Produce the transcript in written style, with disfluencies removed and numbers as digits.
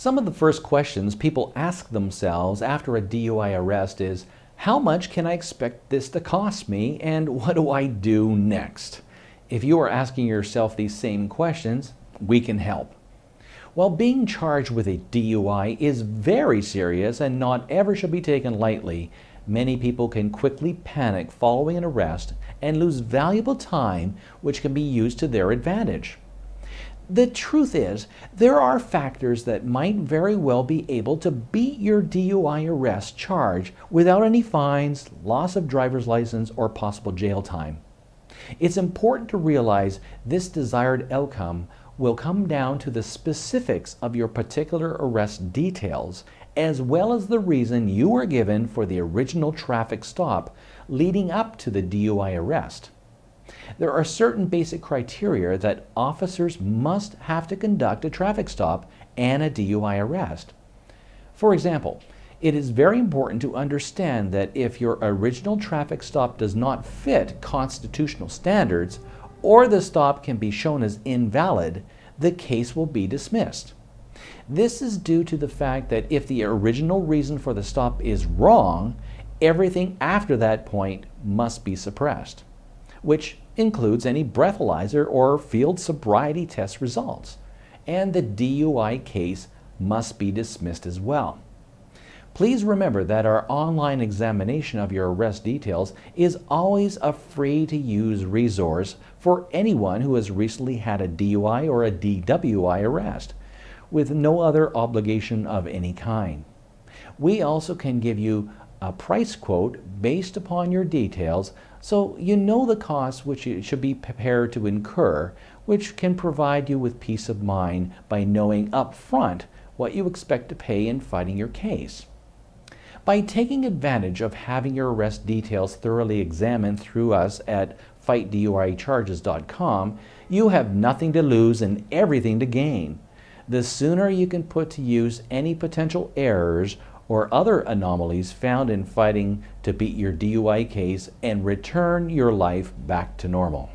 Some of the first questions people ask themselves after a DUI arrest is, how much can I expect this to cost me, and what do I do next? If you are asking yourself these same questions, we can help. While being charged with a DUI is very serious and not ever should be taken lightly, many people can quickly panic following an arrest and lose valuable time which can be used to their advantage. The truth is, there are factors that might very well be able to beat your DUI arrest charge without any fines, loss of driver's license, or possible jail time. It's important to realize this desired outcome will come down to the specifics of your particular arrest details, as well as the reason you were given for the original traffic stop leading up to the DUI arrest. There are certain basic criteria that officers must have to conduct a traffic stop and a DUI arrest. For example, it is very important to understand that if your original traffic stop does not fit constitutional standards, or the stop can be shown as invalid, the case will be dismissed. This is due to the fact that if the original reason for the stop is wrong, everything after that point must be suppressed, which includes any breathalyzer or field sobriety test results, and the DUI case must be dismissed as well. Please remember that our online examination of your arrest details is always a free-to-use resource for anyone who has recently had a DUI or a DWI arrest, with no other obligation of any kind. We also can give you a price quote based upon your details, so you know the costs which you should be prepared to incur, which can provide you with peace of mind by knowing up front what you expect to pay in fighting your case. By taking advantage of having your arrest details thoroughly examined through us at FightDUICharges.com, you have nothing to lose and everything to gain. The sooner you can put to use any potential errors or other anomalies found in fighting to beat your DUI case and return your life back to normal.